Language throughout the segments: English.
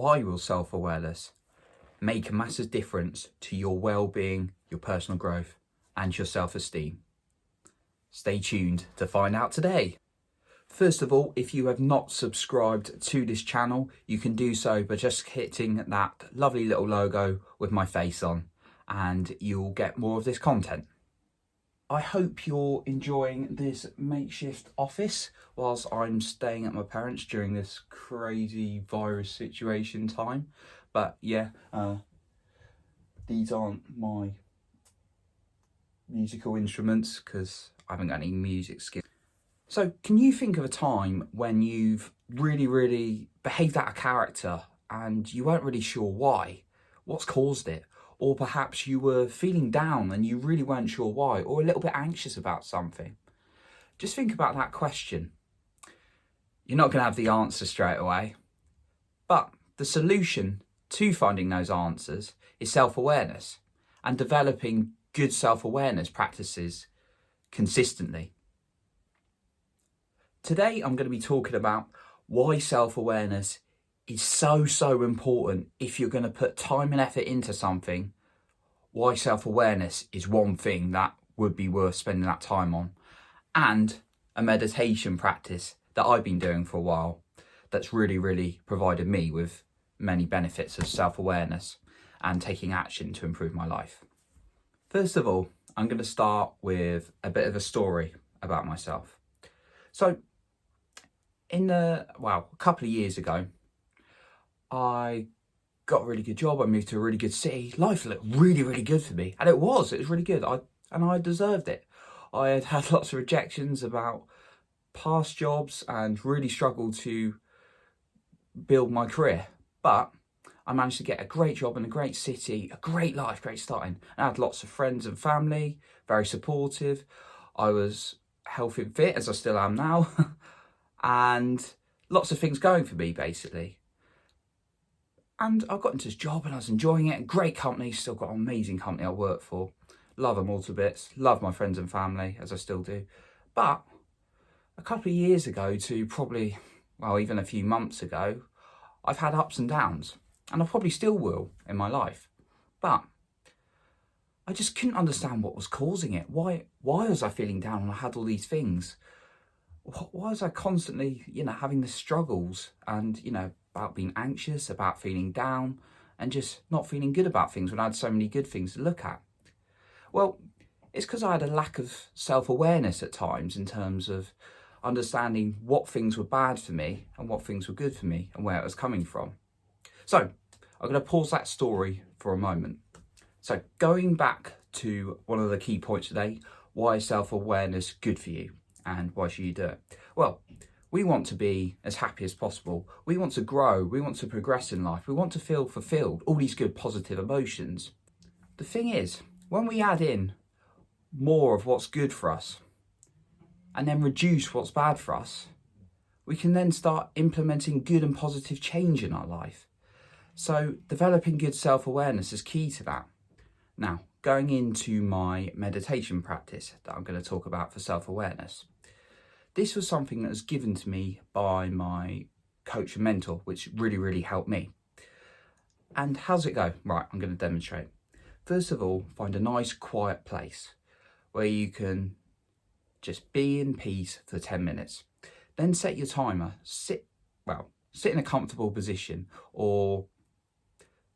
Why will self-awareness make a massive difference to your well-being, your personal growth, and your self-esteem? Stay tuned to find out today. First of all, if you have not subscribed to this channel, you can do so by just hitting that lovely little logo with my face on, and you'll get more of this content. I hope you're enjoying this makeshift office whilst I'm staying at my parents' during this crazy virus situation time. But yeah, these aren't my musical instruments because I haven't got any music skills. So can you think of a time when you've really behaved out of character and you weren't really sure why? What's caused it? Or perhaps you were feeling down and you really weren't sure why, or a little bit anxious about something. Just think about that question. You're not going to have the answer straight away, but the solution to finding those answers is self-awareness and developing good self-awareness practices consistently. Today, I'm going to be talking about why self-awareness is so important if you're going to put time and effort into something. Why self-awareness is one thing that would be worth spending that time on, and a meditation practice that I've been doing for a while that's really provided me with many benefits of self-awareness and taking action to improve my life. First of all, I'm going to start with a bit of a story about myself. So a couple of years ago, I got a really good job. I moved to a really good city. Life looked really good for me, and it was really good. I deserved it. I had had lots of rejections about past jobs and really struggled to build my career, but I managed to get a great job in a great city, a great life, great starting. I had lots of friends and family, very supportive. I was healthy and fit, as I still am now, and lots of things going for me, basically. And I got into this job and I was enjoying it. Great company, still got an amazing company I work for. Love them all to bits. Love my friends and family, as I still do. But a couple of years ago to probably, even a few months ago, I've had ups and downs. And I probably still will in my life. But I just couldn't understand what was causing it. Why was I feeling down when I had all these things? Why was I constantly, having the struggles and, about being anxious, about feeling down and just not feeling good about things when I had so many good things to look at? Well, it's because I had a lack of self-awareness at times in terms of understanding what things were bad for me and what things were good for me and where it was coming from. So I'm going to pause that story for a moment. So going back to one of the key points today, why is self-awareness good for you? And why should you do it? Well, we want to be as happy as possible. We want to grow. We want to progress in life. We want to feel fulfilled. All these good positive emotions. The thing is, when we add in more of what's good for us and then reduce what's bad for us, we can then start implementing good and positive change in our life. So developing good self-awareness is key to that. Now, going into my meditation practice that I'm going to talk about for self-awareness. This was something that was given to me by my coach and mentor, which really helped me. And how's it go? Right, I'm going to demonstrate. First of all, find a nice quiet place where you can just be in peace for 10 minutes. Then set your timer. Sit in a comfortable position, or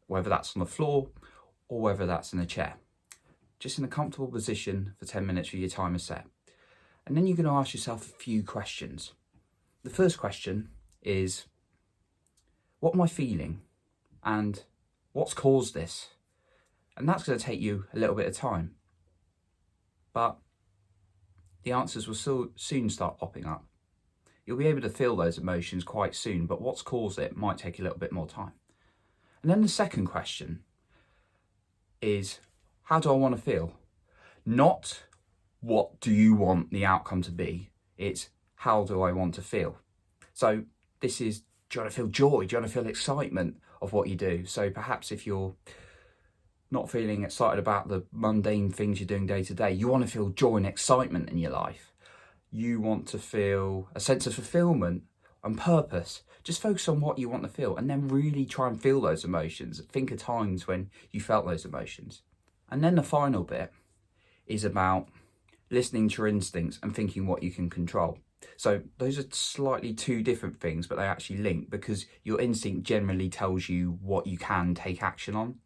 whether that's on the floor or whether that's in a chair. Just in a comfortable position for 10 minutes with your timer set. And then you're going to ask yourself a few questions. The first question is, what am I feeling? And what's caused this? And that's going to take you a little bit of time. But the answers will soon start popping up. You'll be able to feel those emotions quite soon, but what's caused it might take a little bit more time. And then the second question is, how do I want to feel? Not what do you want the outcome to be? It's how do I want to feel? So this is, do you want to feel joy? Do you want to feel excitement of what you do? So perhaps if you're not feeling excited about the mundane things you're doing day to day, you want to feel joy and excitement in your life. You want to feel a sense of fulfillment and purpose. Just focus on what you want to feel and then really try and feel those emotions. Think of times when you felt those emotions. And then the final bit is about listening to your instincts and thinking what you can control. So those are slightly two different things, but they actually link, because your instinct generally tells you what you can take action on.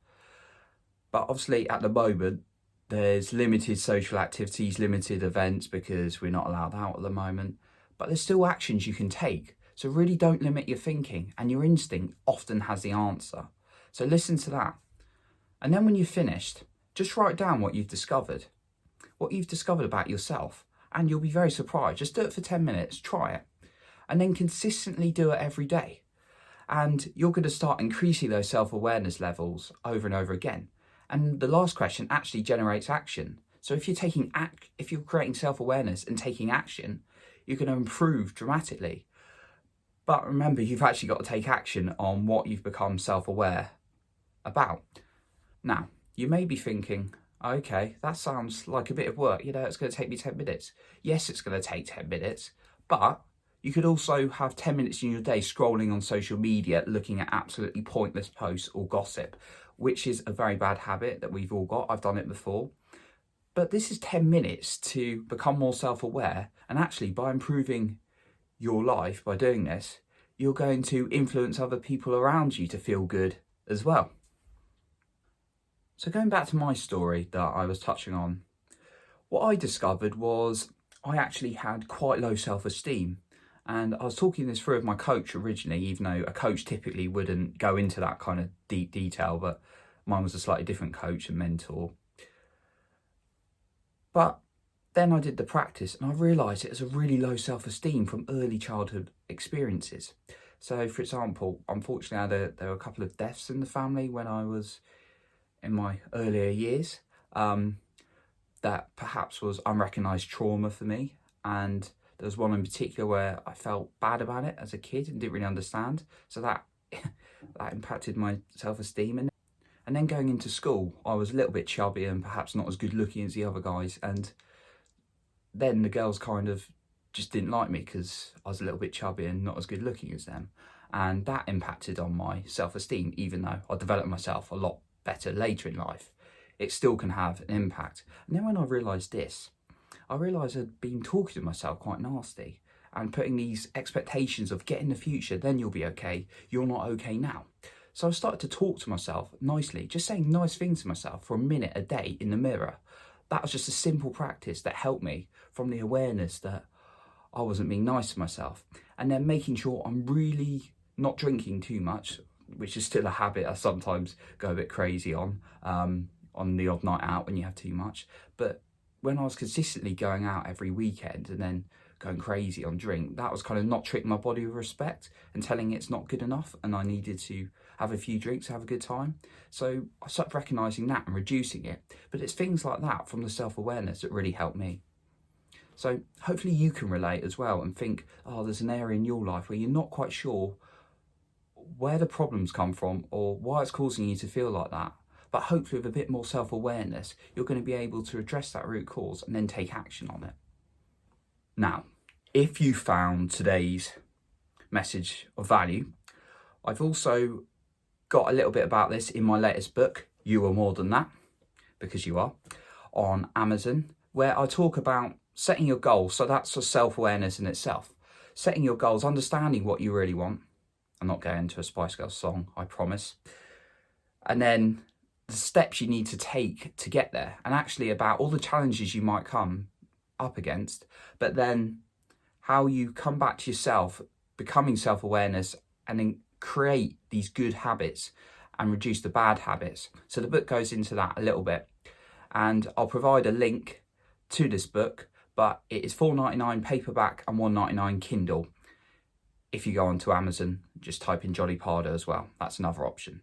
But obviously at the moment, there's limited social activities, limited events, because we're not allowed out at the moment. But there's still actions you can take. So really don't limit your thinking, and your instinct often has the answer. So listen to that. And then when you've finished, just write down what you've discovered about yourself. And you'll be very surprised. Just do it for 10 minutes, try it. And then consistently do it every day. And you're going to start increasing those self-awareness levels over and over again. And the last question actually generates action. So if you're creating self-awareness and taking action, you're going to improve dramatically. But remember, you've actually got to take action on what you've become self-aware about. Now, you may be thinking, okay, that sounds like a bit of work. It's going to take me 10 minutes. Yes, it's going to take 10 minutes, but you could also have 10 minutes in your day scrolling on social media, looking at absolutely pointless posts or gossip, which is a very bad habit that we've all got. I've done it before. But this is 10 minutes to become more self-aware. And actually, by improving your life, by doing this, you're going to influence other people around you to feel good as well. So going back to my story that I was touching on, what I discovered was I actually had quite low self-esteem. And I was talking this through with my coach originally, even though a coach typically wouldn't go into that kind of deep detail, but mine was a slightly different coach and mentor. But then I did the practice and I realised it was a really low self-esteem from early childhood experiences. So for example, unfortunately there were a couple of deaths in the family when I was in my earlier years, that perhaps was unrecognised trauma for me. And there was one in particular where I felt bad about it as a kid and didn't really understand. So that impacted my self-esteem. And then going into school, I was a little bit chubby and perhaps not as good looking as the other guys. And then the girls kind of just didn't like me because I was a little bit chubby and not as good looking as them. And that impacted on my self-esteem, even though I developed myself a lot better later in life. It still can have an impact. And then when I realised this, I realised I'd been talking to myself quite nasty and putting these expectations of get in the future, then you'll be okay. You're not okay now. So I started to talk to myself nicely, just saying nice things to myself for a minute a day in the mirror. That was just a simple practice that helped me from the awareness that I wasn't being nice to myself. And then making sure I'm really not drinking too much, which is still a habit I sometimes go a bit crazy on the odd night out when you have too much. But when I was consistently going out every weekend and then going crazy on drink, that was kind of not treating my body with respect and telling it's not good enough and I needed to have a few drinks, have a good time. So I started recognising that and reducing it. But it's things like that from the self-awareness that really helped me. So hopefully you can relate as well and think, oh, there's an area in your life where you're not quite sure where the problems come from or why it's causing you to feel like that. But hopefully with a bit more self-awareness, you're going to be able to address that root cause and then take action on it. Now, if you found today's message of value, I've also got a little bit about this in my latest book, You Are More Than That, because you are, on Amazon, where I talk about setting your goals. So that's for self-awareness in itself. Setting your goals, understanding what you really want. I'm not going into a Spice Girls song, I promise. And then the steps you need to take to get there, and actually about all the challenges you might come up against, but then how you come back to yourself, becoming self-awareness, and then create these good habits and reduce the bad habits. So the book goes into that a little bit, and I'll provide a link to this book, but it is $4.99 paperback and $1.99 Kindle. If you go onto Amazon, just type in Jonny Pardoe as well. That's another option.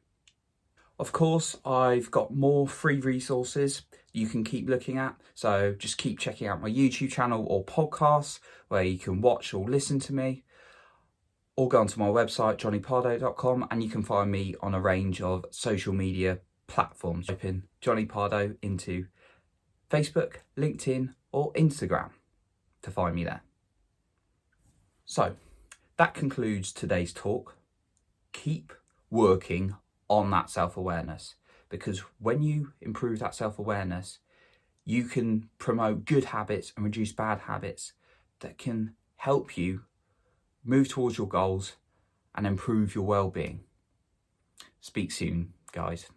Of course, I've got more free resources you can keep looking at. So just keep checking out my YouTube channel or podcasts where you can watch or listen to me. Or go onto my website, jonnypardoe.com, and you can find me on a range of social media platforms. Type in Jonny Pardoe into Facebook, LinkedIn, or Instagram to find me there. So, that concludes today's talk. Keep working on that self-awareness, because when you improve that self-awareness, you can promote good habits and reduce bad habits that can help you move towards your goals and improve your well-being. Speak soon, guys.